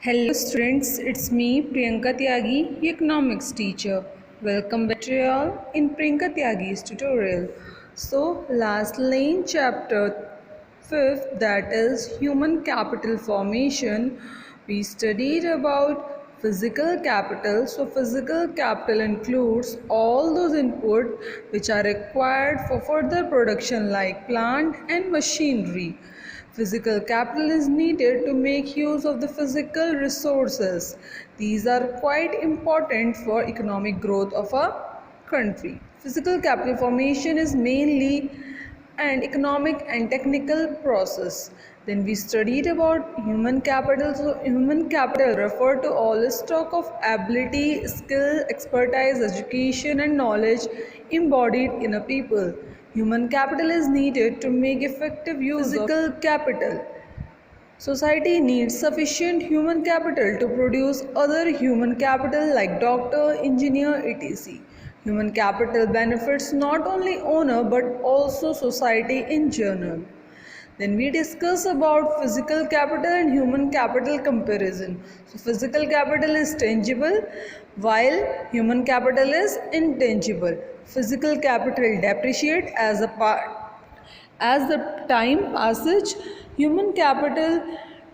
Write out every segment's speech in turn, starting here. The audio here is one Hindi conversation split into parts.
Hello students, it's me Priyanka Tyagi, economics teacher. Welcome back to you all in Priyanka Tyagi's tutorial. So lastly in chapter 5th, that is human capital formation, we studied about physical capital. So physical capital includes all those input which are required for further production like plant and machinery. Physical capital is needed to make use of the physical resources. These are quite important for economic growth of a country. Physical capital formation is mainly an economic and technical process. Then we studied about human capital. So human capital refer to all stock of ability, skill, expertise, education and knowledge embodied in a people. Human capital is needed to make effective use of physical capital. Society needs sufficient human capital to produce other human capital like doctor, engineer, etc. Human capital benefits not only owner but also society in general. Then we discuss about physical capital and human capital comparison. So physical capital is tangible while human capital is intangible. Physical capital depreciate as the time passes. Human capital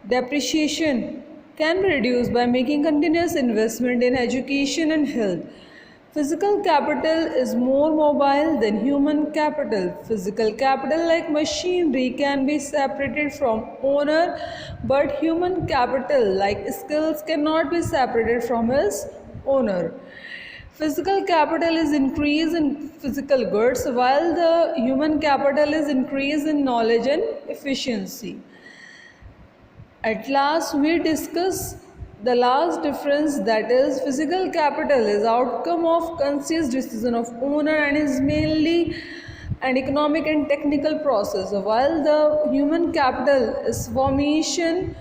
depreciation can be reduced by making continuous investment in education and health. Physical capital is more mobile than human capital. Physical capital like machinery can be separated from owner, but human capital like skills cannot be separated from its owner. Physical capital is increase in physical goods while the human capital is increase in knowledge and efficiency. At last we discuss the last difference, that is physical capital is outcome of conscious decision of owner and is mainly an economic and technical process, while the human capital is formation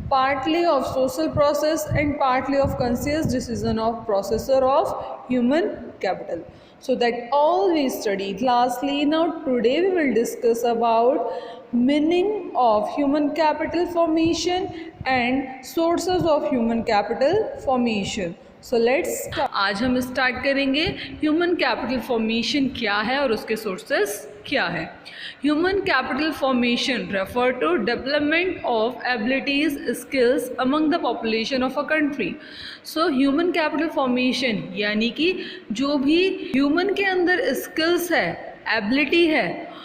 partly of social process and partly of conscious decision of processor of human capital. So that all we studied. Lastly, now today we will discuss about meaning of human capital formation and sources of human capital formation. So let's start. आज हम स्टार्ट करेंगे ह्यूमन कैपिटल फॉर्मेशन क्या है और उसके सोर्सेस क्या है. Human capital formation refer to development of abilities skills among the population of a country. So human capital formation यानी कि जो भी ह्यूमन के अंदर स्किल्स है, एबिलिटी है,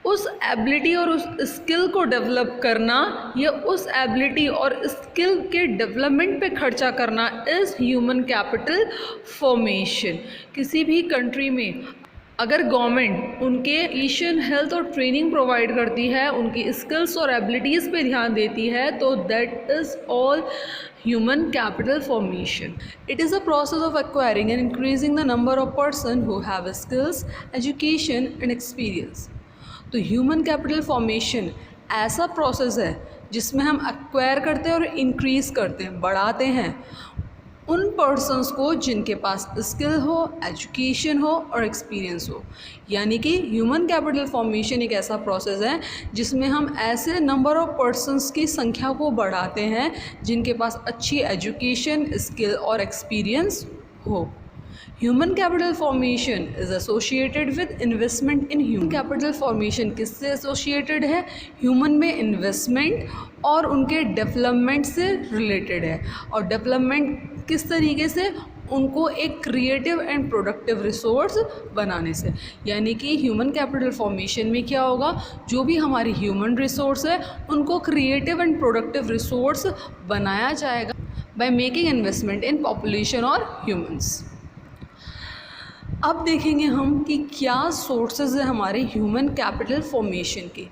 उस एबिलिटी और उस स्किल को डेवलप करना या उस एबिलिटी और स्किल के डेवलपमेंट पे खर्चा करना इज़ ह्यूमन कैपिटल फॉर्मेशन. किसी भी कंट्री में अगर गवर्नमेंट उनके एजुकेशन, हेल्थ और ट्रेनिंग प्रोवाइड करती है, उनकी स्किल्स और एबिलिटीज़ पे ध्यान देती है, तो that is all human capital formation. It is a process of acquiring and increasing the number of persons who have skills, education and experience. तो ह्यूमन कैपिटल फॉर्मेशन ऐसा प्रोसेस है जिसमें हम एक्वायर करते हैं और इंक्रीज़ करते हैं, बढ़ाते हैं उन पर्सन्स को जिनके पास स्किल हो, एजुकेशन हो और एक्सपीरियंस हो. यानी कि ह्यूमन कैपिटल फॉर्मेशन एक ऐसा प्रोसेस है जिसमें हम ऐसे नंबर ऑफ पर्सन्स की संख्या को बढ़ाते हैं जिनके पास अच्छी एजुकेशन, स्किल और एक्सपीरियंस हो. Human capital formation is associated with investment in human capital formation. किससे एसोसिएटेड है? ह्यूमन में इन्वेस्टमेंट और उनके डेवलपमेंट से रिलेटेड है. और डेवलपमेंट किस तरीके से? उनको एक क्रिएटिव एंड प्रोडक्टिव रिसोर्स बनाने से. यानी कि ह्यूमन कैपिटल फॉर्मेशन में क्या होगा, जो भी हमारी ह्यूमन रिसोर्स है उनको क्रिएटिव एंड प्रोडक्टिव रिसोर्स बनाया जाएगा by making investment in population और ह्यूमंस. अब देखेंगे हम कि क्या सोर्सेज है हमारे ह्यूमन कैपिटल फॉर्मेशन के.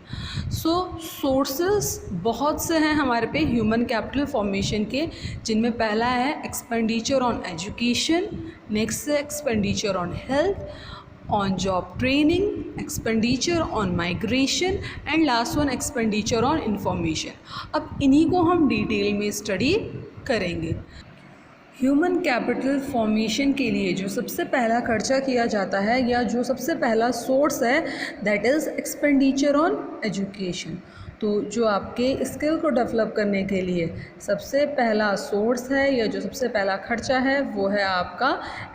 सोर्सेज बहुत से हैं हमारे पे ह्यूमन कैपिटल फॉर्मेशन के, जिनमें पहला है एक्सपेंडिचर ऑन एजुकेशन, नेक्स्ट है expenditure on health, on job training, expenditure on migration and last one expenditure on information. अब इन्हीं को हम डिटेल में स्टडी करेंगे. ह्यूमन कैपिटल फॉर्मेशन के लिए जो सबसे पहला खर्चा किया जाता है या जो सबसे पहला सोर्स है, that is expenditure on education. तो जो आपके स्किल को डेवलप करने के लिए सबसे पहला सोर्स है या जो सबसे पहला खर्चा है वो है आपका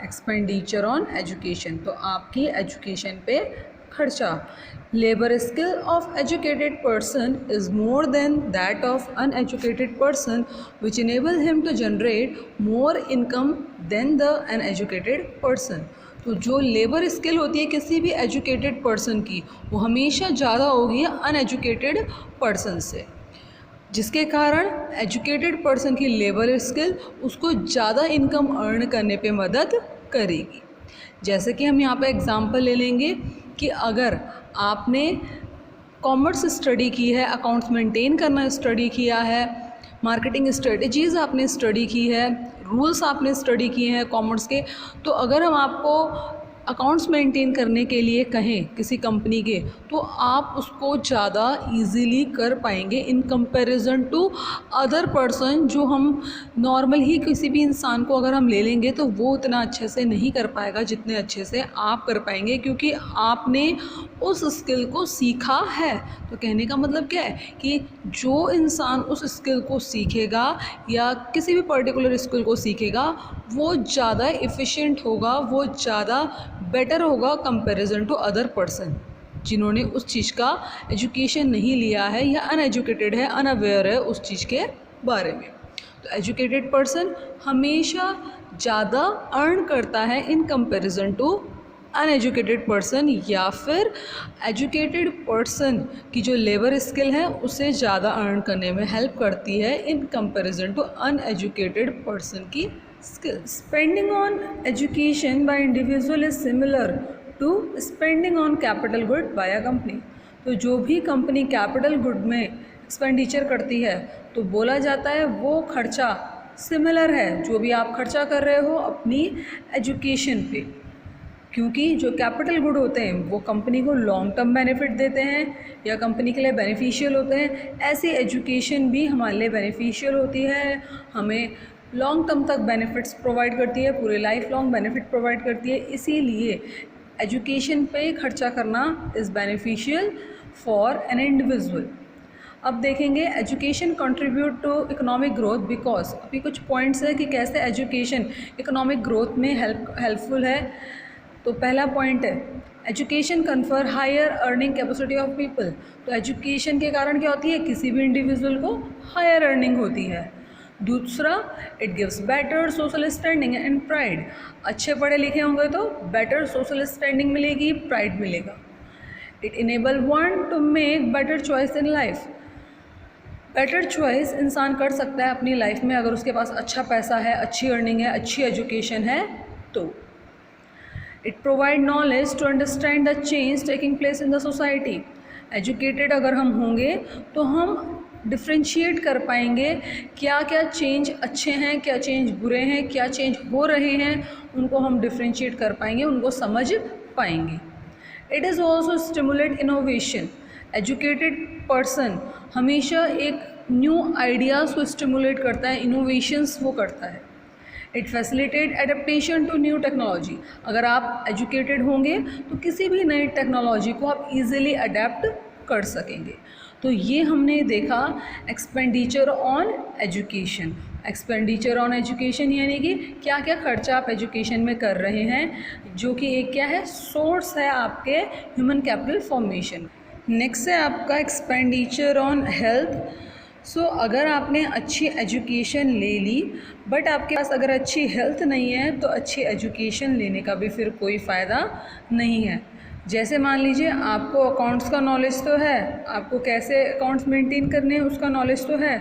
एक्सपेंडिचर ऑन एजुकेशन। तो आपकी एजुकेशन पे खर्चा। Labour skill of educated person is more than that of uneducated person which enable him to generate more income than the uneducated person. तो जो लेबर स्किल होती है किसी भी एजुकेटेड पर्सन की वो हमेशा ज़्यादा होगी अनएजुकेटेड पर्सन से, जिसके कारण एजुकेटेड पर्सन की लेबर स्किल उसको ज़्यादा इनकम अर्न करने पे मदद करेगी। जैसे कि हम यहाँ पे एग्ज़ाम्पल ले लेंगे कि अगर आपने कॉमर्स स्टडी की है, अकाउंट्स मेंटेन करना स्टडी किया है, मार्केटिंग स्ट्रेटजीज़ आपने स्टडी की है, रूल्स आपने स्टडी किए हैं कॉमर्स के, तो अगर हम आपको अकाउंट्स मेंटेन करने के लिए कहें किसी कंपनी के तो आप उसको ज़्यादा इजीली कर पाएंगे in comparison to other person. जो हम नॉर्मल ही किसी भी इंसान को अगर हम ले लेंगे तो वो उतना अच्छे से नहीं कर पाएगा जितने अच्छे से आप कर पाएंगे, क्योंकि आपने उस स्किल को सीखा है। तो कहने का मतलब क्या है कि जो इंसान उस स्किल को सीखेगा या किसी भी पर्टिकुलर स्किल को सीखेगा वो ज़्यादा एफिशिएंट होगा, वो ज़्यादा बेटर होगा कंपैरिजन टू अदर पर्सन जिन्होंने उस चीज़ का एजुकेशन नहीं लिया है या अनएजुकेटेड है, अनअवेयर है उस चीज़ के बारे में। तो एजुकेटेड पर्सन हमेशा ज़्यादा अर्न करता है in comparison to uneducated person, या फिर एजुकेटेड पर्सन की जो लेबर स्किल है उसे ज़्यादा अर्न करने में हेल्प करती है in comparison to uneducated person की skills. Spending on education by individual is similar to spending on capital good by a company. तो जो भी कंपनी कैपिटल गुड में एक्सपेंडिचर करती है तो बोला जाता है वो खर्चा सिमिलर है जो भी आप खर्चा कर रहे हो अपनी एजुकेशन पे, क्योंकि जो कैपिटल गुड होते हैं वो कंपनी को लॉन्ग टर्म बेनिफिट देते हैं या कंपनी के लिए बेनिफिशियल होते हैं। ऐसी एजुकेशन भी हमारे लिए बेनिफिशियल होती है, हमें लॉन्ग टर्म तक बेनिफिट्स प्रोवाइड करती है, पूरे लाइफ लॉन्ग बेनिफिट प्रोवाइड करती है। इसीलिए एजुकेशन पे खर्चा करना is beneficial for an individual. अब देखेंगे education contribute to economic growth because. अभी कुछ पॉइंट्स है कि कैसे एजुकेशन इकोनॉमिक ग्रोथ में हेल्पफुल है। तो पहला पॉइंट है education confer higher earning capacity of people. तो एजुकेशन के कारण क्या होती है, किसी भी इंडिविजुअल को हायर अर्निंग होती है। दूसरा, it gives better social standing and pride. अच्छे पढ़े लिखे होंगे तो बेटर सोशल स्टैंडिंग मिलेगी, प्राइड मिलेगा। It enable one two make better choice in life. Better choice इंसान कर सकता है अपनी लाइफ में अगर उसके पास अच्छा पैसा है, अच्छी अर्निंग है, अच्छी एजुकेशन है तो। It provide knowledge to understand the change taking place in the society. Educated अगर हम होंगे तो हम डिफ्रेंशिएट कर पाएंगे क्या क्या चेंज अच्छे हैं, क्या चेंज बुरे हैं, क्या चेंज हो रहे हैं, उनको हम डिफ्रेंशिएट कर पाएंगे, उनको समझ पाएंगे। It is also stimulate innovation. Educated person हमेशा एक न्यू आइडियाज़ को स्टिमुलेट करता है, इनोवेशंस वो करता है। It facilitate adaptation to new technology. अगर आप एजुकेटेड होंगे तो किसी भी नई टेक्नोलॉजी को आप इजीली अडेप्ट कर सकेंगे। तो ये हमने देखा expenditure on education. Expenditure on education यानी कि क्या क्या खर्चा आप एजुकेशन में कर रहे हैं, जो कि एक क्या है, सोर्स है आपके ह्यूमन कैपिटल फॉर्मेशन। नेक्स्ट है आपका एक्सपेंडिचर ऑन हेल्थ। सो अगर आपने अच्छी एजुकेशन ले ली बट आपके पास अगर अच्छी हेल्थ नहीं है तो अच्छी एजुकेशन लेने का भी फिर कोई फ़ायदा नहीं है। जैसे मान लीजिए आपको अकाउंट्स का नॉलेज तो है, आपको कैसे अकाउंट्स मेंटेन करने हैं उसका नॉलेज तो है,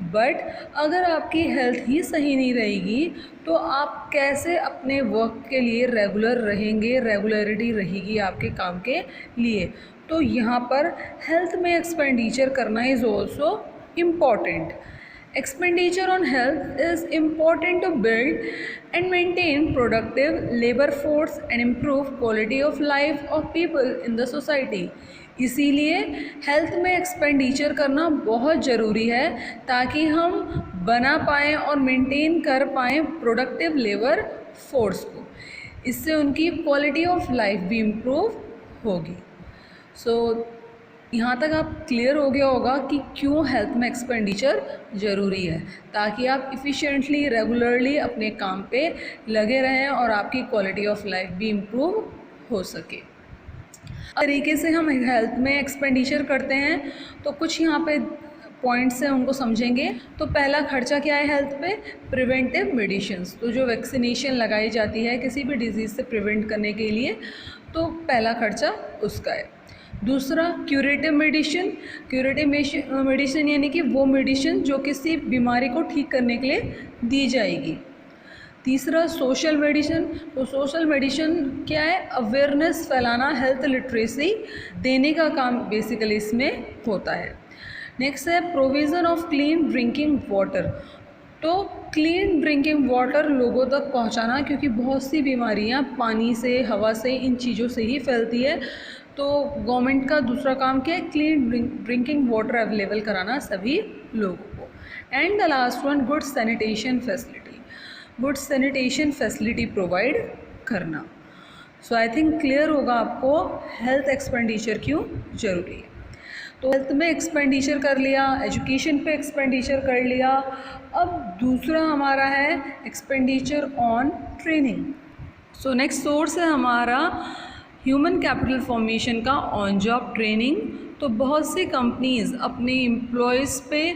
बट अगर आपकी हेल्थ ही सही नहीं रहेगी तो आप कैसे अपने वर्क के लिए रेगुलर रहेंगे, रेगुलरिटी रहेगी आपके काम के लिए। तो यहाँ पर हेल्थ में एक्सपेंडिचर करना is also important. Expenditure on health is important to build and maintain productive labor force and improve quality of life of people in the society. इसीलिए हेल्थ में एक्सपेंडिचर करना बहुत ज़रूरी है ताकि हम बना पाएँ और मेंटेन कर पाएँ प्रोडक्टिव लेबर फोर्स को। इससे उनकी क्वालिटी ऑफ लाइफ भी इम्प्रूव होगी। सो यहाँ तक आप क्लियर हो गया होगा कि क्यों हेल्थ में एक्सपेंडिचर ज़रूरी है, ताकि आप इफ़िशिएंटली रेगुलरली अपने काम पे लगे रहें और आपकी क्वालिटी ऑफ लाइफ भी इम्प्रूव हो सके। तरीके से हम हेल्थ में एक्सपेंडिचर करते हैं, तो कुछ यहाँ पे पॉइंट्स हैं उनको समझेंगे। तो पहला खर्चा क्या है हेल्थ पे? Preventive medicines. तो जो वैक्सीनेशन लगाई जाती है किसी भी डिजीज़ से प्रिवेंट करने के लिए, तो पहला खर्चा उसका है। दूसरा क्यूरेटिव मेडिसिन। क्यूरेटिव मेडिसिन यानी कि वो मेडिसिन जो किसी बीमारी को ठीक करने के लिए दी जाएगी। तीसरा सोशल मेडिसिन। तो सोशल मेडिसिन क्या है? अवेयरनेस फैलाना, हेल्थ लिटरेसी देने का काम बेसिकली इसमें होता है। नेक्स्ट है provision of clean drinking water. तो क्लीन ड्रिंकिंग वाटर लोगों तक पहुंचाना, क्योंकि बहुत सी बीमारियां पानी से, हवा से, इन चीज़ों से ही फैलती है। तो गवर्नमेंट का दूसरा काम क्या है? क्लीन ड्रिंकिंग वाटर अवेलेबल कराना सभी लोगों को। And the last one good sanitation facility. Good sanitation facility provide करना। सो आई थिंक क्लियर होगा आपको हेल्थ एक्सपेंडिचर क्यों ज़रूरी है। तो हेल्थ में एक्सपेंडिचर कर लिया, एजुकेशन पे एक्सपेंडिचर कर लिया। अब दूसरा हमारा है expenditure on training. So next source है हमारा ह्यूमन कैपिटल फॉर्मेशन का ऑन जॉब ट्रेनिंग। तो बहुत सी कंपनीज़ अपने एम्प्लॉयज़ पे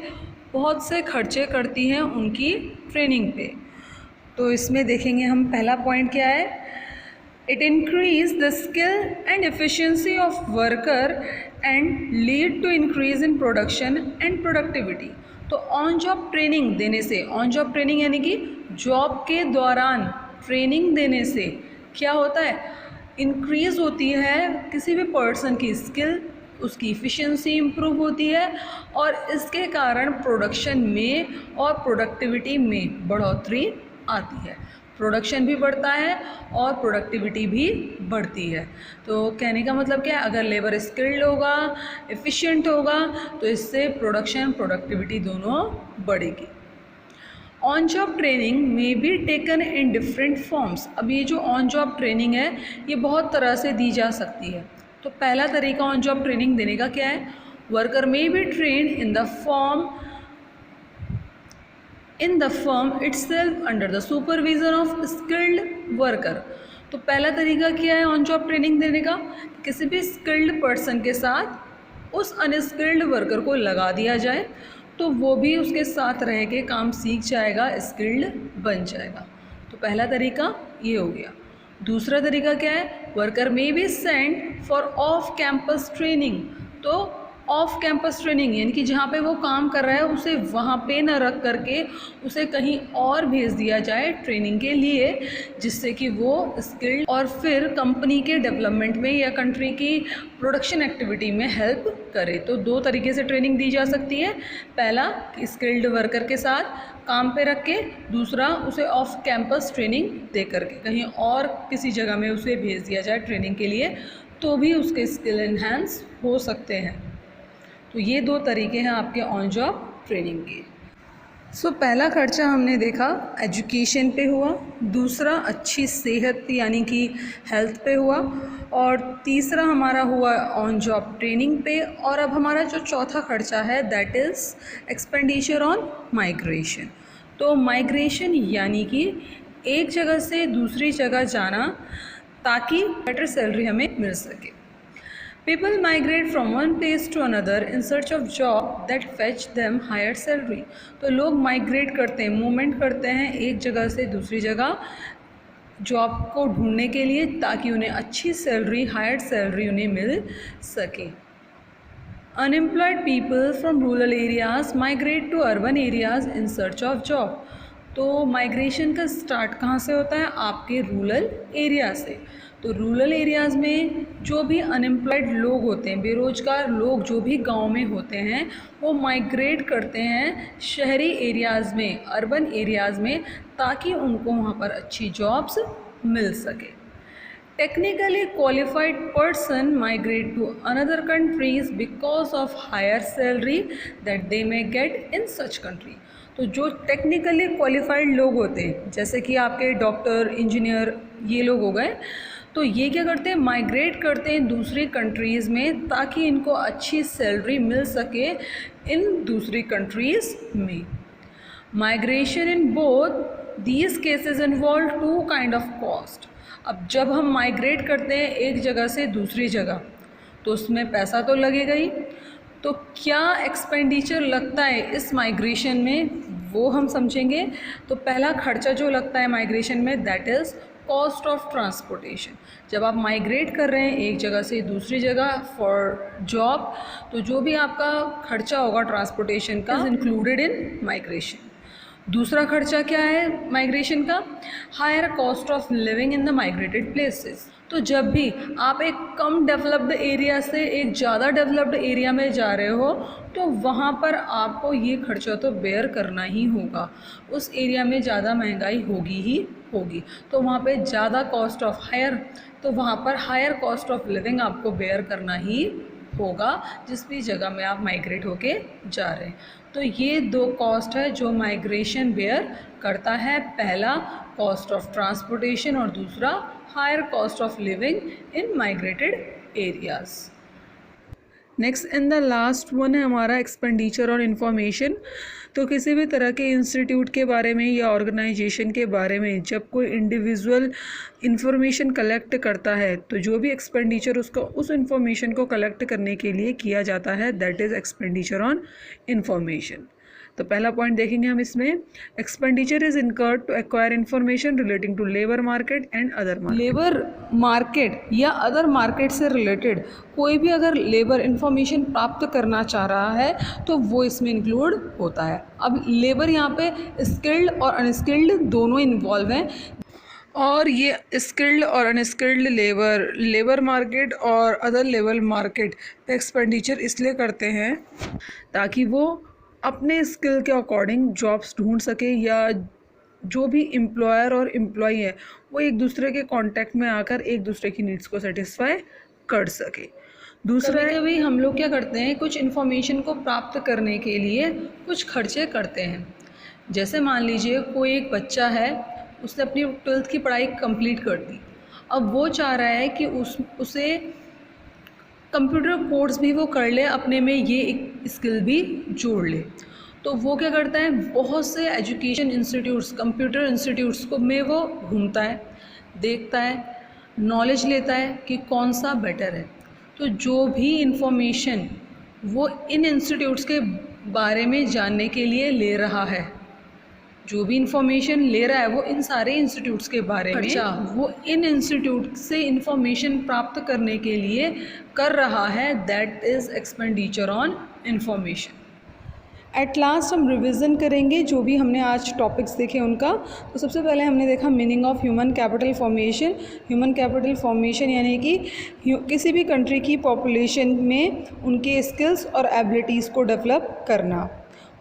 बहुत से खर्चे करती हैं उनकी ट्रेनिंग पे। तो इसमें देखेंगे हम, पहला पॉइंट क्या है? It increase the skill and efficiency of worker and lead to increase in production and productivity. तो ऑन जॉब ट्रेनिंग देने से, ऑन जॉब ट्रेनिंग यानी कि जॉब के दौरान ट्रेनिंग देने से क्या होता है? इंक्रीज़ होती है किसी भी पर्सन की स्किल, उसकी इफ़िशियंसी इम्प्रूव होती है और इसके कारण प्रोडक्शन में और प्रोडक्टिविटी में बढ़ोतरी आती है। प्रोडक्शन भी बढ़ता है और प्रोडक्टिविटी भी बढ़ती है। तो कहने का मतलब क्या है? अगर लेबर स्किल्ड होगा, एफिशिएंट होगा, तो इससे प्रोडक्शन, प्रोडक्टिविटी दोनों बढ़ेगी। ऑन जॉब ट्रेनिंग में be taken in different forms. अब ये जो ऑन जॉब ट्रेनिंग है ये बहुत तरह से दी जा सकती है। तो पहला तरीका ऑन जॉब ट्रेनिंग देने का क्या है? Worker may be train in the firm itself under the supervision of skilled worker. तो पहला तरीका क्या है ऑन जॉब ट्रेनिंग देने का? किसी भी स्किल्ड पर्सन के साथ उस अनस्किल्ड वर्कर को लगा दिया जाए, तो वो भी उसके साथ रह के काम सीख जाएगा, स्किल्ड बन जाएगा। तो पहला तरीका ये हो गया। दूसरा तरीका क्या है? Worker may be send for off campus training. तो ऑफ कैंपस ट्रेनिंग यानी कि जहाँ पे वो काम कर रहा है उसे वहाँ पे न रख करके उसे कहीं और भेज दिया जाए ट्रेनिंग के लिए, जिससे कि वो स्किल्ड और फिर कंपनी के डेवलपमेंट में या कंट्री की प्रोडक्शन एक्टिविटी में हेल्प करे। तो दो तरीके से ट्रेनिंग दी जा सकती है। पहला स्किल्ड वर्कर के साथ काम पे रख के, दूसरा उसे ऑफ कैंपस ट्रेनिंग दे करके कहीं और किसी जगह में उसे भेज दिया जाए ट्रेनिंग के लिए, तो भी उसके स्किल इन्हांस हो सकते हैं। तो ये दो तरीके हैं आपके ऑन जॉब ट्रेनिंग के। सो पहला खर्चा हमने देखा एजुकेशन पे हुआ, दूसरा अच्छी सेहत यानी कि हेल्थ पे हुआ, और तीसरा हमारा हुआ ऑन जॉब ट्रेनिंग पे। और अब हमारा जो चौथा खर्चा है that is expenditure on migration. तो माइग्रेशन यानी कि एक जगह से दूसरी जगह जाना ताकि बेटर सैलरी हमें मिल सके। People migrate from one place to another in search of job that fetch them higher salary. तो लोग माइग्रेट करते हैं, मूवमेंट करते हैं एक जगह से दूसरी जगह जॉब को ढूंढने के लिए, ताकि उन्हें अच्छी सैलरी, हायर सैलरी उन्हें मिल सके। Unemployed people from rural areas migrate to urban areas in search of job. तो माइग्रेशन का स्टार्ट कहाँ से होता है? आपके रूरल एरिया से। तो रूरल एरियाज़ में जो भी अनएम्प्लॉयड लोग होते हैं, बेरोज़गार लोग जो भी गांव में होते हैं, वो माइग्रेट करते हैं शहरी एरियाज़ में, अर्बन एरियाज़ में, ताकि उनको वहाँ पर अच्छी जॉब्स मिल सके। Technically qualified person migrate to another countries because of higher salary that they may get in such country. तो जो टेक्निकली क्वालिफाइड लोग होते हैं, जैसे कि आपके डॉक्टर, इंजीनियर, ये लोग हो गए, तो ये क्या करते हैं, माइग्रेट करते हैं दूसरी कंट्रीज़ में ताकि इनको अच्छी सैलरी मिल सके इन दूसरी कंट्रीज़ में। Migration in both these cases involve two kind of cost. अब जब हम माइग्रेट करते हैं एक जगह से दूसरी जगह तो उसमें पैसा तो लगेगा ही, तो क्या एक्सपेंडिचर लगता है इस माइग्रेशन में वो हम समझेंगे। तो पहला खर्चा जो लगता है माइग्रेशन में that is cost of transportation. जब आप माइग्रेट कर रहे हैं एक जगह से दूसरी जगह फॉर जॉब, तो जो भी आपका खर्चा होगा ट्रांसपोर्टेशन का इज इंक्लूडेड इन माइग्रेशन। दूसरा खर्चा क्या है माइग्रेशन का, higher cost of living in the migrated places. तो जब भी आप एक कम डेवलप्ड एरिया से एक ज़्यादा डेवलप्ड एरिया में जा रहे हो तो वहाँ पर आपको ये खर्चा तो बेयर करना ही होगा। उस एरिया में ज़्यादा महंगाई होगी ही होगी, तो वहाँ पे ज़्यादा कॉस्ट ऑफ हायर, तो वहाँ पर हायर कॉस्ट ऑफ लिविंग आपको बेयर करना ही होगा जिस भी जगह में आप माइग्रेट होके जा रहे हैं। तो ये दो कॉस्ट है जो माइग्रेशन बेयर करता है, पहला कॉस्ट ऑफ ट्रांसपोर्टेशन और दूसरा higher cost of living in migrated areas. Next and the last one है हमारा एक्सपेंडिचर और इन्फॉर्मेशन। तो किसी भी तरह के इंस्टीट्यूट के बारे में या ऑर्गेनाइजेशन के बारे में जब कोई इंडिविजुअल इंफॉर्मेशन कलेक्ट करता है तो जो भी एक्सपेंडिचर उसका उस इंफॉर्मेशन को कलेक्ट करने के लिए किया जाता है that is expenditure on information. तो पहला पॉइंट देखेंगे हम इसमें, expenditure is incurred to acquire information relating to labour market and other market. Labour market या अदर मार्केट से रिलेटेड कोई भी अगर लेबर इन्फॉर्मेशन प्राप्त करना चाह रहा है तो वो इसमें इंक्लूड होता है। अब लेबर यहाँ पे स्किल्ड और अनस्किल्ड दोनों इन्वॉल्व हैं, और ये स्किल्ड और अनस्किल्ड लेबर मार्केट और अदर लेबर मार्केट पे एक्सपेंडिचर इसलिए करते हैं ताकि वो अपने स्किल के अकॉर्डिंग जॉब्स ढूंढ सके, या जो भी एम्प्लॉयर और एम्प्लॉई है वो एक दूसरे के कांटेक्ट में आकर एक दूसरे की नीड्स को सेटिस्फाई कर सके। दूसरा कभी हम लोग क्या करते हैं, कुछ इन्फॉर्मेशन को प्राप्त करने के लिए कुछ खर्चे करते हैं। जैसे मान लीजिए कोई एक बच्चा है, उसने अपनी 12th की पढ़ाई कंप्लीट कर दी, अब वो चाह रहा है कि उसे कंप्यूटर कोर्स भी वो कर ले, अपने में ये एक स्किल भी जोड़ ले। तो वो क्या करता है, बहुत से एजुकेशन इंस्टीट्यूट्स, कंप्यूटर इंस्टीट्यूट्स को में वो घूमता है, देखता है, नॉलेज लेता है कि कौन सा बेटर है। तो जो भी इंफॉर्मेशन वो इन इंस्टीट्यूट्स के बारे में जानने के लिए ले रहा है, जो भी इंफॉर्मेशन ले रहा है वो इन सारे इंस्टीट्यूट्स के बारे में, वो इन इंस्टीट्यूट से इंफॉर्मेशन प्राप्त करने के लिए कर रहा है, that is expenditure on information. At last हम रिवीजन करेंगे जो भी हमने आज टॉपिक्स देखे उनका। तो सबसे पहले हमने देखा meaning of human capital formation. Human capital formation यानी कि किसी भी कंट्री की पॉपुलेशन में उनके स्किल्स और एबिलिटीज़ को डेवलप करना।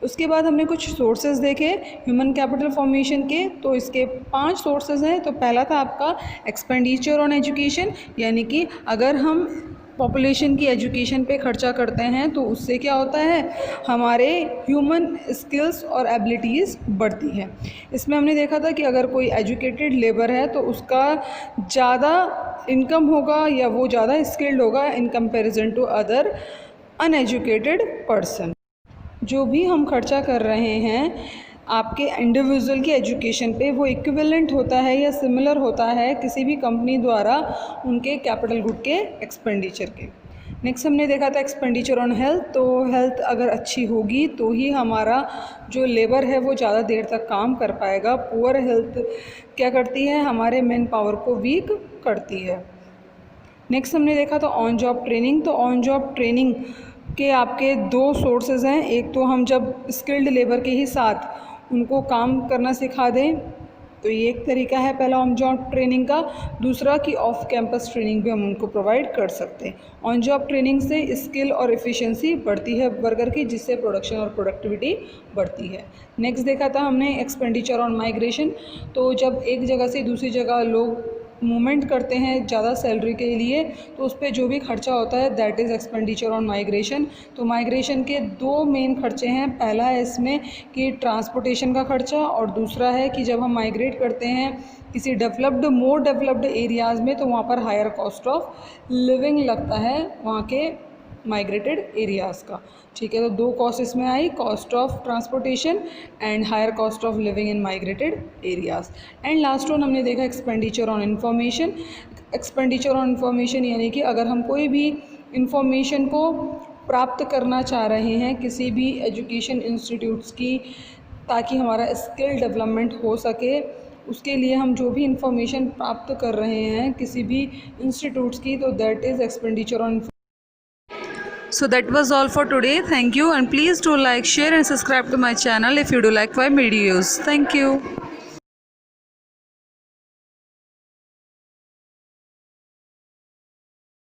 उसके बाद हमने कुछ सोर्सेज देखे ह्यूमन कैपिटल फॉर्मेशन के, तो इसके 5 सोर्सेज हैं। तो पहला था आपका एक्सपेंडिचर ऑन एजुकेशन, यानी कि अगर हम पॉपुलेशन की एजुकेशन पे खर्चा करते हैं तो उससे क्या होता है, हमारे ह्यूमन स्किल्स और एबिलिटीज़ बढ़ती हैं। इसमें हमने देखा था कि अगर कोई एजुकेटेड लेबर है तो उसका ज़्यादा इनकम होगा या वो ज़्यादा स्किल्ड होगा in comparison to other uneducated person. जो भी हम खर्चा कर रहे हैं आपके इंडिविजुअल की एजुकेशन पे, वो इक्विवेलेंट होता है या सिमिलर होता है किसी भी कंपनी द्वारा उनके कैपिटल गुड के एक्सपेंडिचर के। नेक्स्ट हमने देखा था एक्सपेंडिचर ऑन हेल्थ। तो हेल्थ अगर अच्छी होगी तो ही हमारा जो लेबर है वो ज़्यादा देर तक काम कर पाएगा। पुअर हेल्थ क्या करती है, हमारे मैन पावर को वीक करती है। नेक्स्ट हमने देखा था ऑन जॉब ट्रेनिंग। तो ऑन जॉब ट्रेनिंग के आपके 2 सोर्सेज हैं, एक तो हम जब स्किल्ड लेबर के ही साथ उनको काम करना सिखा दें तो ये एक तरीका है पहला ऑन जॉब ट्रेनिंग का। दूसरा कि ऑफ कैंपस ट्रेनिंग भी हम उनको प्रोवाइड कर सकते हैं। ऑन जॉब ट्रेनिंग से स्किल और एफिशिएंसी बढ़ती है वर्कर की, जिससे प्रोडक्शन और प्रोडक्टिविटी बढ़ती है। नेक्स्ट देखा था हमने एक्सपेंडिचर ऑन माइग्रेशन। तो जब एक जगह से दूसरी जगह लोग मूवमेंट करते हैं ज़्यादा सैलरी के लिए, तो उस पर जो भी खर्चा होता है that is expenditure on migration. तो माइग्रेशन के दो मेन खर्चे हैं, पहला है इसमें कि ट्रांसपोर्टेशन का खर्चा, और दूसरा है कि जब हम माइग्रेट करते हैं किसी मोर डेवलप्ड एरियाज़ में, तो वहाँ पर हायर कॉस्ट ऑफ लिविंग लगता है वहाँ के माइग्रेटेड एरियाज़ का। ठीक है, तो दो कॉस्ट इसमें आई, cost of transportation and higher cost of living in migrated areas. And last one हमने देखा expenditure on information. Expenditure on information यानी कि अगर हम कोई भी इंफॉर्मेशन को प्राप्त करना चाह रहे हैं किसी भी एजुकेशन इंस्टीट्यूट्स की, ताकि हमारा स्किल डेवलपमेंट हो सके, उसके लिए हम जो भी इंफॉर्मेशन प्राप्त कर रहे हैं किसी भी इंस्टीट्यूट्स की, तो that is expenditure on. So that was all for today. Thank you, and please do like, share and subscribe to my channel if you do like my videos. Thank you.